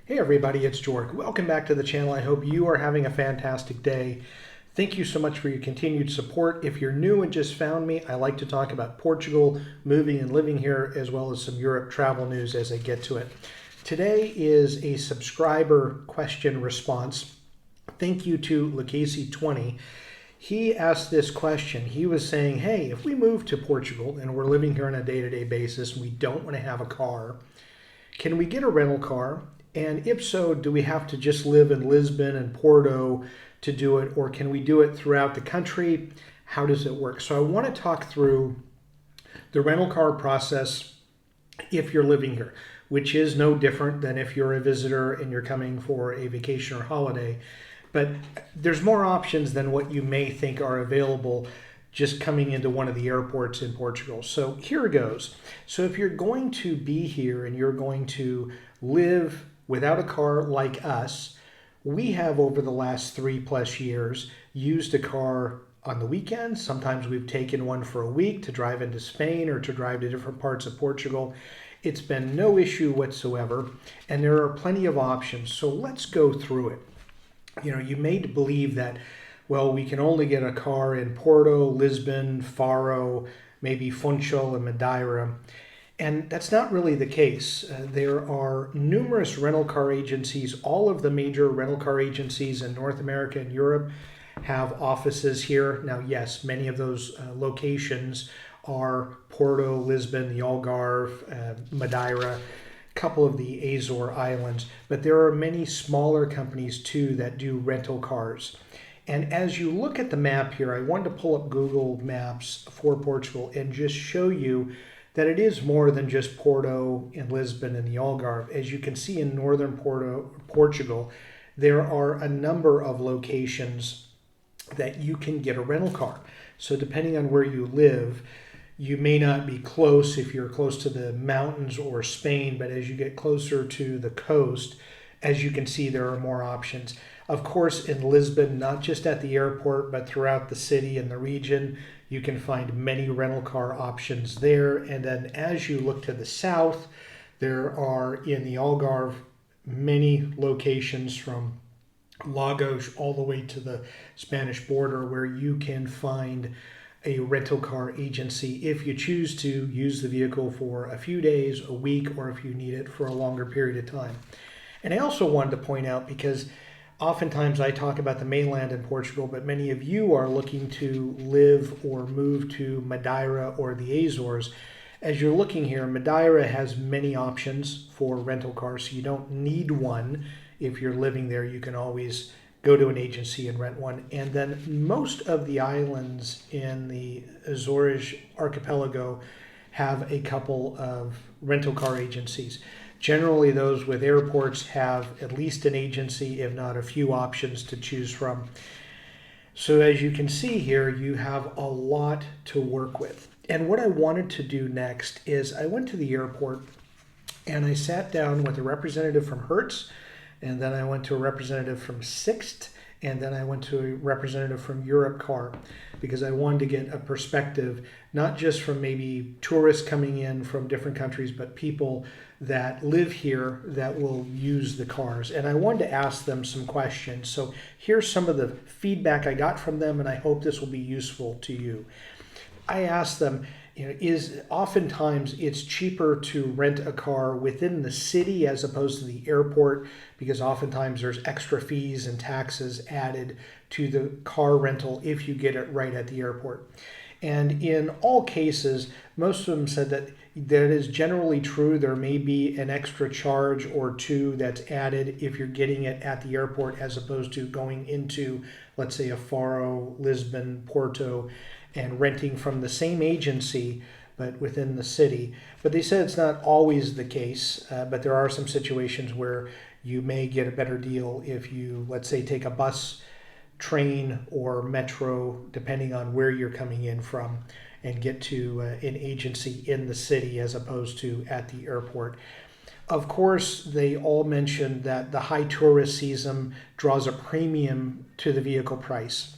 Hey everybody, it's George. Welcome back to the channel. I hope you are having a fantastic day. Thank you so much for your continued support. If you're new and just found me, I like to talk about Portugal, moving and living here, as well as some Europe travel news as I get to it. Today is a subscriber question response. Thank you to Lacasey20. He asked this question. He was saying, hey, if we move to Portugal and we're living here on a day-to-day basis and we don't want to have a car, can we get a rental car? And if so, do we have to just live in Lisbon and Porto to do it, or can we do it throughout the country? How does it work? So I want to talk through the rental car process if you're living here, which is no different than if you're a visitor and you're coming for a vacation or holiday. But there's more options than what you may think are available just coming into one of the airports in Portugal. So here it goes. So if you're going to be here and you're going to live without a car like us, we have over the last 3+ years used a car on the weekends. Sometimes we've taken one for a week to drive into Spain or to drive to different parts of Portugal. It's been no issue whatsoever, and there are plenty of options. So let's go through it. You know, you may believe that, well, we can only get a car in Porto, Lisbon, Faro, maybe Funchal and Madeira. And that's not really the case. There are numerous rental car agencies. All of the major rental car agencies in North America and Europe have offices here. Now, yes, many of those locations are Porto, Lisbon, the Algarve, Madeira, a couple of the Azore Islands. But there are many smaller companies too that do rental cars. And as you look at the map here, I wanted to pull up Google Maps for Portugal and just show you that it is more than just Porto and Lisbon and the Algarve. As you can see in northern Portugal, there are a number of locations that you can get a rental car. So depending on where you live, you may not be close if you're close to the mountains or Spain, but as you get closer to the coast, as you can see, there are more options. Of course, in Lisbon, not just at the airport, but throughout the city and the region, you can find many rental car options there. And then as you look to the south, there are in the Algarve many locations from Lagos all the way to the Spanish border where you can find a rental car agency if you choose to use the vehicle for a few days, a week, or if you need it for a longer period of time. And I also wanted to point out, because oftentimes I talk about the mainland in Portugal, but many of you are looking to live or move to Madeira or the Azores. As you're looking here, Madeira has many options for rental cars, so you don't need one. If you're living there, you can always go to an agency and rent one. And then most of the islands in the Azores archipelago have a couple of rental car agencies. Generally, those with airports have at least an agency, if not a few options to choose from. So as you can see here, you have a lot to work with. And what I wanted to do next is I went to the airport and I sat down with a representative from Hertz, and then I went to a representative from Sixt, and then I went to a representative from Europcar, because I wanted to get a perspective, not just from maybe tourists coming in from different countries, but people that live here that will use the cars. And I wanted to ask them some questions. So here's some of the feedback I got from them, and I hope this will be useful to you. I asked them, is oftentimes it's cheaper to rent a car within the city as opposed to the airport, because oftentimes there's extra fees and taxes added to the car rental if you get it right at the airport. And in all cases, most of them said that that is generally true. There may be an extra charge or two that's added if you're getting it at the airport as opposed to going into, let's say, a Faro, Lisbon, Porto, and renting from the same agency but within the city. But they said it's not always the case, but there are some situations where you may get a better deal if you, let's say, take a bus, train, or metro, depending on where you're coming in from, and get to an agency in the city as opposed to at the airport. Of course, they all mentioned that the high tourist season draws a premium to the vehicle price.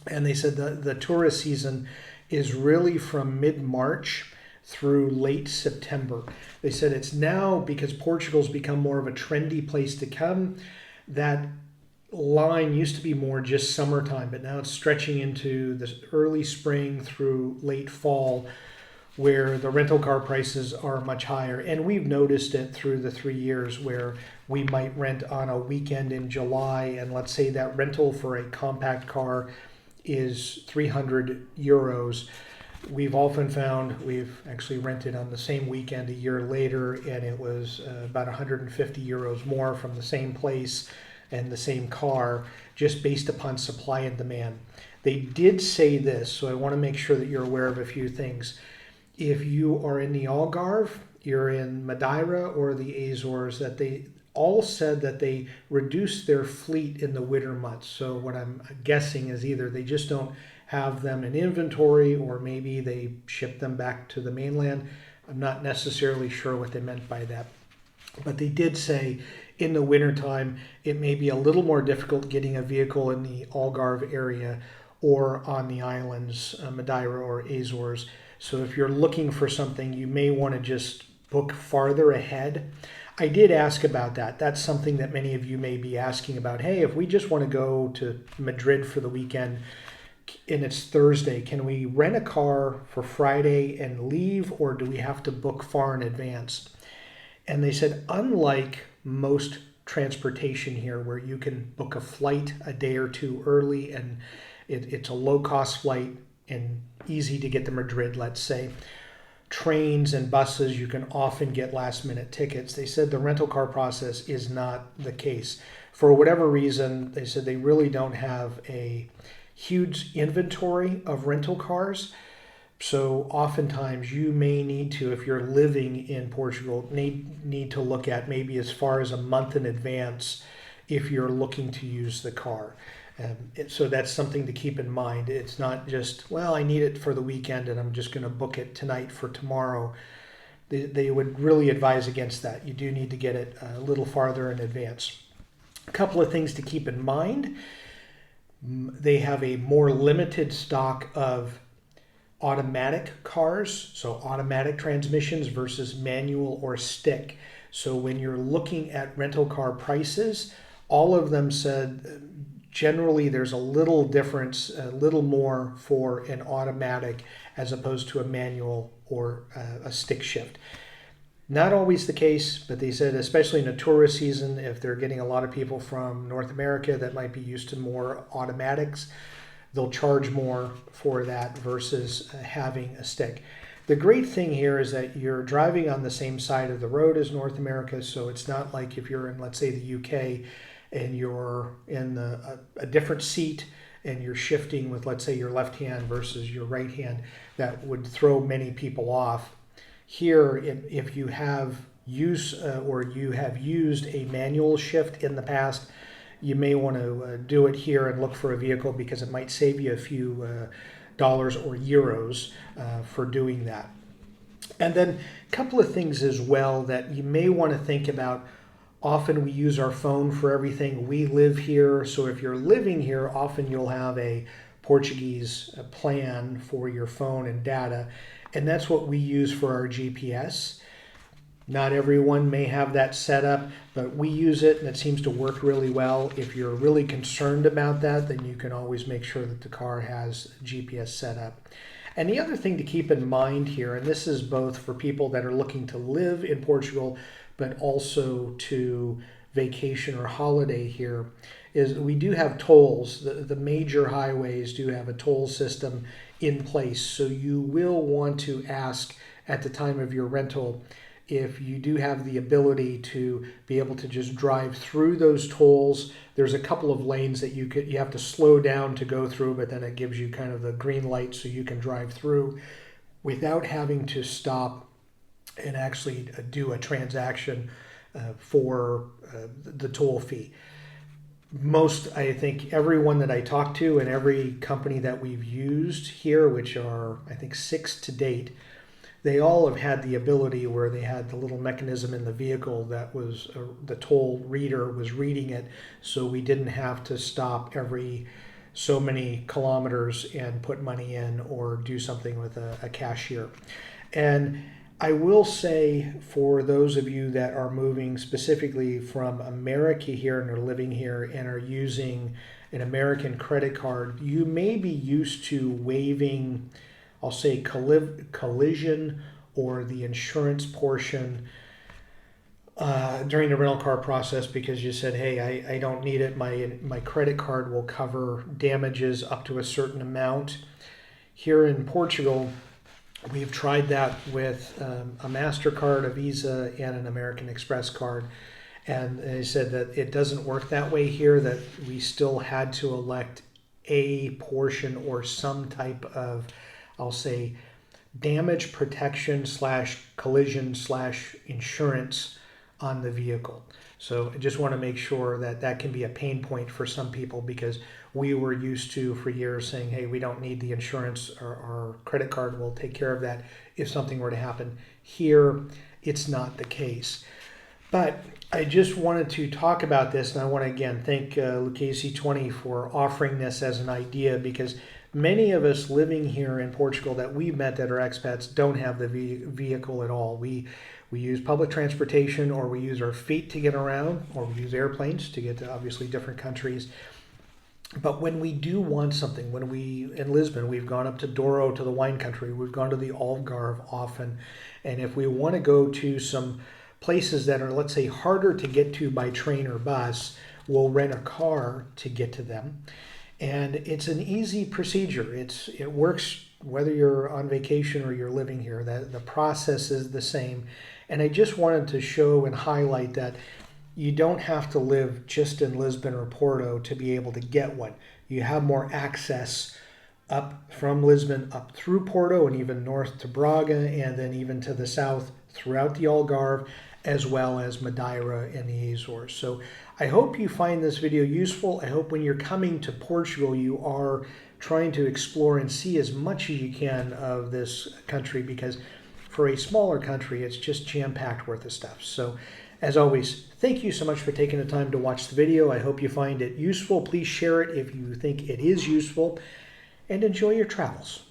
And they said the tourist season is really from mid-March through late September. They said it's now, because Portugal's become more of a trendy place to come, that line used to be more just summertime, but now it's stretching into the early spring through late fall, where the rental car prices are much higher. And we've noticed it through the 3 years where we might rent on a weekend in July, and let's say that rental for a compact car is 300 euros. We've often found we've actually rented on the same weekend a year later, and it was about 150 euros more from the same place and the same car, just based upon supply and demand. They did say this, so I want to make sure that you're aware of a few things. If you are in the Algarve, you're in Madeira or the Azores, that they all said that they reduced their fleet in the winter months. So what I'm guessing is either they just don't have them in inventory, or maybe they ship them back to the mainland. I'm not necessarily sure what they meant by that. But they did say in the wintertime, it may be a little more difficult getting a vehicle in the Algarve area or on the islands, Madeira or Azores. So if you're looking for something, you may want to just book farther ahead. I did ask about that. That's something that many of you may be asking about. Hey, if we just want to go to Madrid for the weekend and it's Thursday, can we rent a car for Friday and leave, or do we have to book far in advance? And they said, unlike most transportation here where you can book a flight a day or two early and it's a low-cost flight and easy to get to Madrid, let's say, trains and buses, you can often get last-minute tickets. They said the rental car process is not the case. For whatever reason, they said they really don't have a huge inventory of rental cars. So oftentimes you may need to, if you're living in Portugal, need to look at maybe as far as a month in advance if you're looking to use the car. So that's something to keep in mind. It's not just, well, I need it for the weekend and I'm just going to book it tonight for tomorrow. They would really advise against that. You do need to get it a little farther in advance. A couple of things to keep in mind. They have a more limited stock of automatic cars, so automatic transmissions versus manual or stick. So when you're looking at rental car prices, all of them said generally there's a little difference, a little more for an automatic as opposed to a manual or a stick shift. Not always the case, but they said especially in a tourist season, if they're getting a lot of people from North America that might be used to more automatics, they'll charge more for that versus having a stick. The great thing here is that you're driving on the same side of the road as North America, so it's not like if you're in, let's say, the UK and you're in a different seat and you're shifting with, let's say, your left hand versus your right hand, that would throw many people off. Here, if you have used a manual shift in the past, you may want to do it here and look for a vehicle because it might save you a few dollars or euros for doing that. And then a couple of things as well that you may want to think about. Often we use our phone for everything. We live here, so if you're living here, often you'll have a Portuguese plan for your phone and data, and that's what we use for our GPS. Not everyone may have that set up, but we use it and it seems to work really well. If you're really concerned about that, then you can always make sure that the car has GPS set up. And the other thing to keep in mind here, and this is both for people that are looking to live in Portugal, but also to vacation or holiday here, is we do have tolls. The major highways do have a toll system in place. So you will want to ask at the time of your rental if you do have the ability to be able to just drive through those tolls. There's a couple of lanes that you have to slow down to go through, but then it gives you kind of the green light so you can drive through without having to stop and actually do a transaction for the toll fee. I think everyone that I talk to and every company that we've used here, which are I think 6 to date, they all have had the ability where they had the little mechanism in the vehicle that was the toll reader was reading it, so we didn't have to stop every so many kilometers and put money in or do something with a cashier. And I will say, for those of you that are moving specifically from America here and are living here and are using an American credit card, you may be used to waiving, I'll say, collision or the insurance portion during the rental car process, because you said, hey, I don't need it. My credit card will cover damages up to a certain amount. Here in Portugal, we've tried that with a MasterCard, a Visa, and an American Express card. And they said that it doesn't work that way here, that we still had to elect a portion or some type of, I'll say, damage protection / collision / insurance on the vehicle. So I just want to make sure that that can be a pain point for some people, because we were used to for years saying, hey, we don't need the insurance, or our credit card will take care of that if something were to happen. Here, it's not the case. But I just wanted to talk about this, and I want to again thank Lucchese 20 for offering this as an idea, because many of us living here in Portugal that we've met that are expats don't have the vehicle at all. We use public transportation, or we use our feet to get around, or we use airplanes to get to obviously different countries. But when we do want something, when in Lisbon, we've gone up to Douro, to the wine country, we've gone to the Algarve often. And if we want to go to some places that are, let's say, harder to get to by train or bus, we'll rent a car to get to them. And it's an easy procedure. It works whether you're on vacation or you're living here. The process is the same. And I just wanted to show and highlight that you don't have to live just in Lisbon or Porto to be able to get one. You have more access up from Lisbon, up through Porto, and even north to Braga, and then even to the south throughout the Algarve, as well as Madeira and the Azores. So I hope you find this video useful. I hope when you're coming to Portugal, you are trying to explore and see as much as you can of this country, because for a smaller country, it's just jam-packed worth of stuff. So as always, thank you so much for taking the time to watch the video. I hope you find it useful. Please share it if you think it is useful, and enjoy your travels.